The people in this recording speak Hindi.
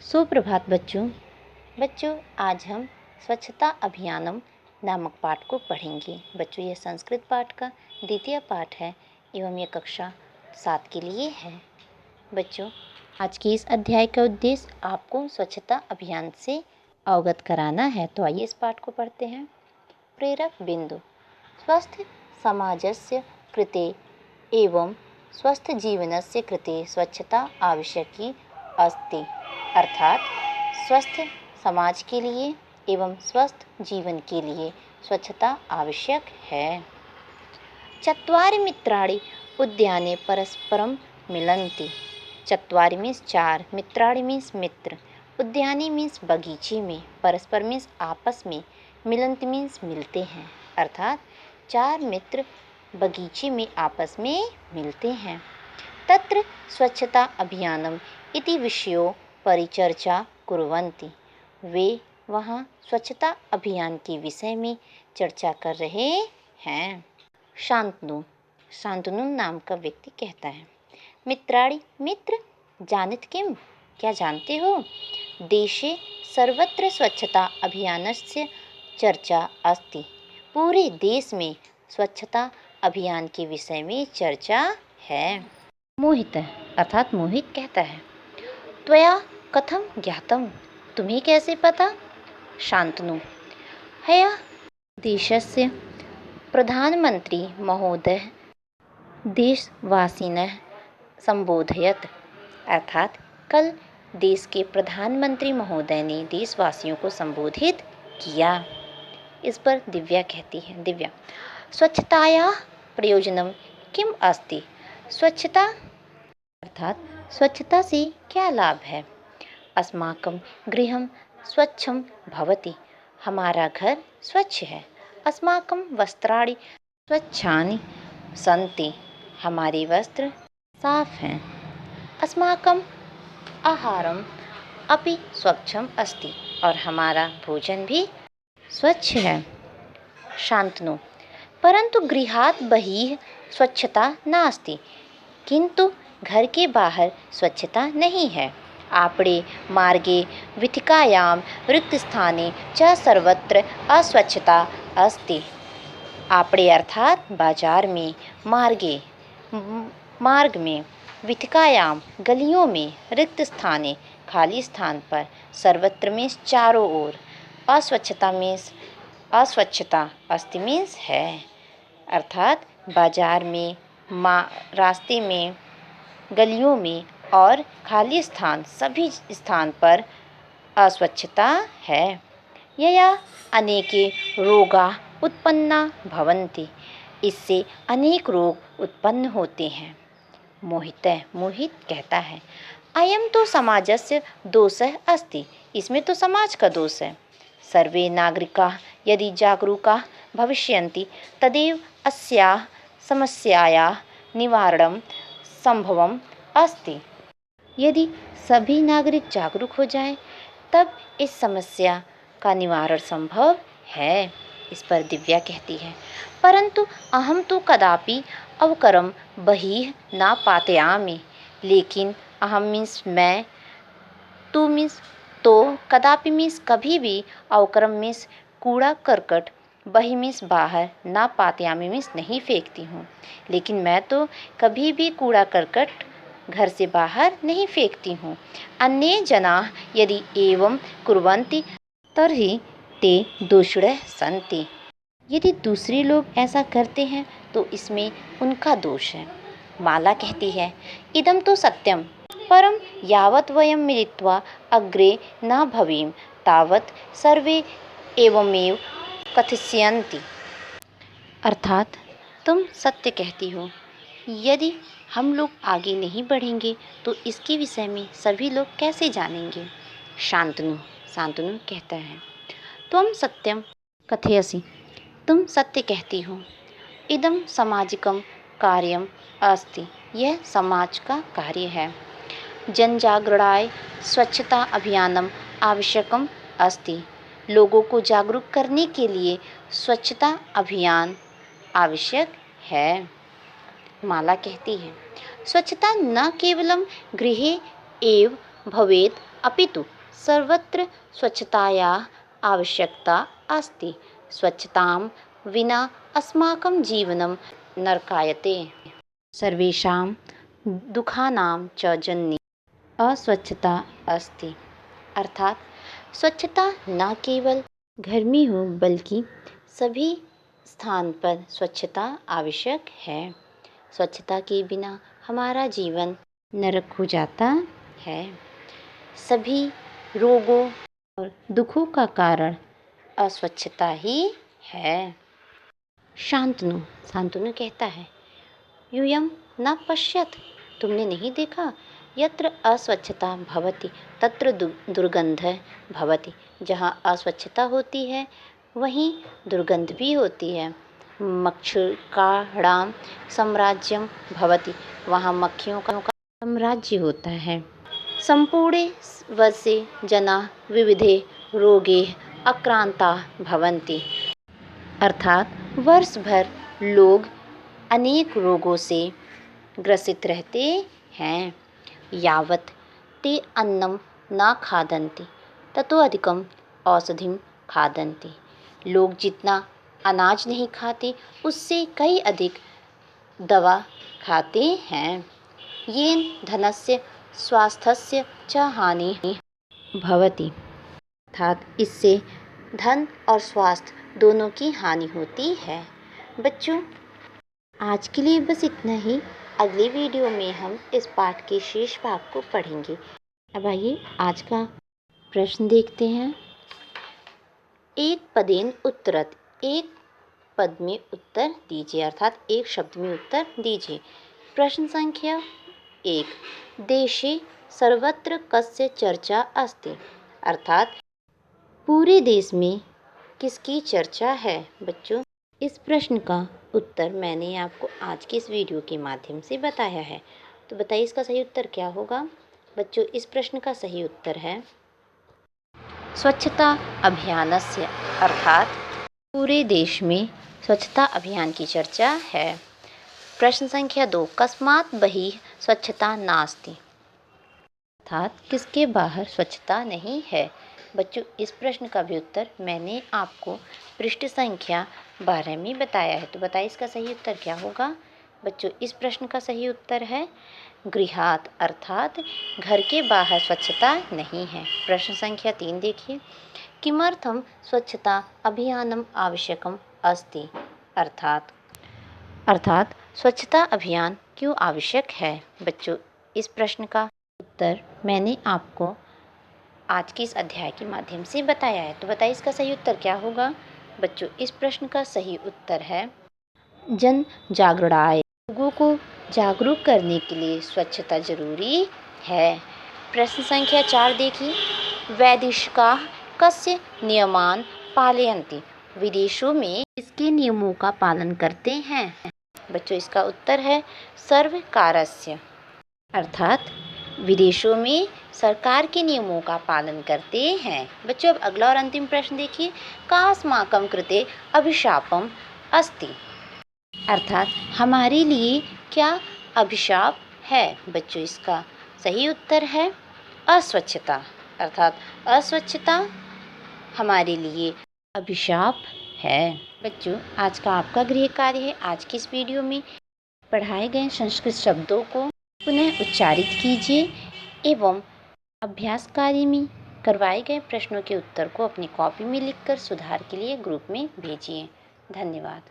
सुप्रभात बच्चों। आज हम स्वच्छता अभियानम नामक पाठ को पढ़ेंगे। बच्चों, यह संस्कृत पाठ का द्वितीय पाठ है एवं यह कक्षा 7 के लिए है। बच्चों, आज के इस अध्याय का उद्देश्य आपको स्वच्छता अभियान से अवगत कराना है। तो आइए इस पाठ को पढ़ते हैं। प्रेरक बिंदु। स्वस्थ समाजस्य कृते एवं स्वस्थ जीवनस्य कृते स्वच्छता आवश्यकी अस्ति। अर्थात स्वस्थ समाज के लिए एवं स्वस्थ जीवन के लिए स्वच्छता आवश्यक है। चत्वारि मित्राणि उद्याने परस्परम मिलन्ति। चत्वारि मीन्स 4, मित्राणि मीन्स मित्र, उद्याने मीन्स बगीचे में, परस्पर मीन्स आपस में, मिलन्ति मीन्स मिलते हैं। अर्थात 4 मित्र बगीचे में आपस में मिलते हैं। तत्र स्वच्छता अभियानम इति विषयो परिचर्चा कुर्वन्ति। वे वहाँ स्वच्छता अभियान के विषय में चर्चा कर रहे हैं। शांतनु। शांतनु नाम का व्यक्ति कहता है, मित्राणि मित्र जानित किम, क्या जानते हो? देशे सर्वत्र स्वच्छता अभियानस्य चर्चा अस्ति। पूरे देश में स्वच्छता अभियान के विषय में चर्चा है। मोहित अर्थात मोहित कहता है, त्वया कथम ज्ञातम, तुम्हें कैसे पता? शांतनु। हया देशस्य प्रधानमंत्री महोदय देशवासिनः संबोधयत। अर्थात कल देश के प्रधानमंत्री महोदय ने देशवासियों को संबोधित किया। इस पर दिव्या कहती है, दिव्या, स्वच्छतायाः प्रयोजनम किम अस्ति। स्वच्छता अर्थात स्वच्छता से क्या लाभ है? अस्माकं गृहं स्वच्छं भवति, हमारा घर स्वच्छ है। अस्माकं वस्त्राणि स्वच्छानि सन्ति, हमारे वस्त्र साफ हैं। अस्माकं आहारम अपि स्वच्छम अस्ति, और हमारा भोजन भी स्वच्छ है। शांतनु। परंतु गृहात् बहिः स्वच्छता नास्ति, किंतु घर के बाहर स्वच्छता नहीं है। आपणे मार्गे वीथिकायां रिक्तस्थाने च सर्वत्र अस्वच्छता अस्ति। आपणे अर्थात बाजार में, मार्ग में, वीथिकायां गलियों में, रिक्त स्थाने खाली स्थान पर, सर्वत्र मीन्स चारों ओर, अस्वच्छता मीन्स अस्वच्छता, अस्ति मीन्स है। अर्थात बाजार में, रास्ते में, गलियों में और खाली स्थान, सभी स्थान पर अस्वच्छता है। यया अनेके रोगा उत्पन्ना भवन्ति, इससे अनेक रोग उत्पन्न होते हैं। मोहित कहता है, अयम तो समाजस्य दोषः अस्ति, इसमें तो समाज का दोष है। सर्वे नागरिकाः यदि जागरूकाः भविष्यन्ति तदेव अस्याः समस्यायाः निवारणं संभवम् अस्ति। यदि सभी नागरिक जागरूक हो जाएं, तब इस समस्या का निवारण संभव है। इस पर दिव्या कहती है, परंतु अहम तो कदापि अवकरम बहिः न पातयामि। लेकिन अहम मीन्स मैं, तू मीन्स तो, कदापि मीन्स कभी भी, अवकरम मीन्स कूड़ा करकट, बही मीन्स बाहर, ना पातयामी मीन्स नहीं फेंकती हूँ। लेकिन मैं तो कभी भी कूड़ा करकट घर से बाहर नहीं फेंकती हूँ। अन्ये जनाः यदि एवं कुर्वन्ति तर्हि ते दोषिणः सन्ति। यदि दूसरे लोग ऐसा करते हैं तो इसमें उनका दोष है। माला कहती है, इदं तो सत्यम, परम यावत् वयं मिलित्वा अग्रे न भवेम तावत् सर्वे एवमेव कथयन्ति। अर्थात तुम सत्य कहती हो, यदि हम लोग आगे नहीं बढ़ेंगे तो इसके विषय में सभी लोग कैसे जानेंगे? शांतनु कहता है, त्वं सत्यम कथयसि, तुम सत्य कहती हो। इदं सामाजिकं कार्यम अस्ति, यह समाज का कार्य है। जनजागरणाय स्वच्छता अभियानम आवश्यकम अस्ति, लोगों को जागरूक करने के लिए स्वच्छता अभियान आवश्यक है। माला कहती है, स्वच्छता न केवलम गृहे एव भवेत् अपितु सर्वत्र स्वच्छतायाः आवश्यकता अस्ति। स्वच्छतां विना अस्माकं जीवनं नरकायते। सर्वेषां दुःखानां च जननी अस्वच्छता अस्ति। अर्थात स्वच्छता न केवल घर में हो बल्कि सभी स्थान पर स्वच्छता आवश्यक है। स्वच्छता के बिना हमारा जीवन नरक हो जाता है। सभी रोगों और दुखों का कारण अस्वच्छता ही है। शांतनु शांतनु कहता है, यूयं न पश्यत, तुमने नहीं देखा, यत्र अस्वच्छता भवति तत्र दुर्गंध भवति। जहाँ अस्वच्छता होती है वहीं दुर्गंध भी होती है। मक्षुकाणां साम्राज्यं भवति, वहाँ मक्खियों का साम्राज्य होता है। सम्पूर्णे वर्षे जनाः विविधे रोगे आक्रांताः भवन्ति। अर्थात वर्ष भर लोग अनेक रोगों से ग्रसित रहते हैं। यावत् ते अन्नं न खादन्ति ततो अधिकं औषधिं खादन्ति। लोग जितना अनाज नहीं खाते उससे कई अधिक दवा खाते हैं। येन धनस्य स्वास्थ्यस्य च हानि भवति। अर्थात इससे धन और स्वास्थ्य दोनों की हानि होती है। बच्चों, आज के लिए बस इतना ही। अगले वीडियो में हम इस पाठ के शेष भाग को पढ़ेंगे। अब आइए आज का प्रश्न देखते हैं। एक पदेन उत्तरत, एक पद में उत्तर दीजिए, अर्थात एक शब्द में उत्तर दीजिए। प्रश्न संख्या 1, देशे सर्वत्र कस्य चर्चा अस्ति, अर्थात पूरे देश में किसकी चर्चा है। बच्चों, इस प्रश्न का उत्तर मैंने आपको आज के इस वीडियो के माध्यम से बताया है। तो बताइए इसका सही उत्तर क्या होगा। बच्चों, इस प्रश्न का सही उत्तर है स्वच्छता अभियानस्य, अर्थात पूरे देश में स्वच्छता अभियान की चर्चा है। प्रश्न संख्या 2, कस्मात् बहिः स्वच्छता नास्ति, अर्थात किसके बाहर स्वच्छता नहीं है। बच्चों, इस प्रश्न का भी उत्तर मैंने आपको पृष्ठ संख्या 12 में बताया है। तो बताइए इसका सही उत्तर क्या होगा। बच्चों, इस प्रश्न का सही उत्तर है गृहात्, अर्थात घर के बाहर स्वच्छता नहीं है। प्रश्न संख्या 3 देखिए, किमर्थं स्वच्छता अभियानम आवश्यकम अस्ति, अर्थात स्वच्छता अभियान क्यों आवश्यक है। बच्चों, इस प्रश्न का उत्तर मैंने आपको आज के इस अध्याय के माध्यम से बताया है। तो बताइए इसका सही उत्तर क्या होगा। बच्चों, इस प्रश्न का सही उत्तर है जन जागरूकताय, लोगों को जागरूक करने के लिए स्वच्छता जरूरी है। प्रश्न संख्या 4 देखिए, वैदेशिकाः कस्य नियमान् पालयन्ति, विदेशों में किसके नियमों का पालन करते हैं। बच्चों, इसका उत्तर है सर्वकारस्य, अर्थात विदेशों में सरकार के नियमों का पालन करते हैं। बच्चों, अब अगला और अंतिम प्रश्न देखिए, कास्माकं कृते अभिशापम अस्ति, अर्थात हमारे लिए क्या अभिशाप है। बच्चों, इसका सही उत्तर है अस्वच्छता, अर्थात अस्वच्छता हमारे लिए अभिशाप है। बच्चों, आज का आपका गृह कार्य है, आज की इस वीडियो में पढ़ाए गए संस्कृत शब्दों को पुनः उच्चारित कीजिए एवं अभ्यास कार्य में करवाए गए प्रश्नों के उत्तर को अपनी कॉपी में लिखकर सुधार के लिए ग्रुप में भेजिए। धन्यवाद।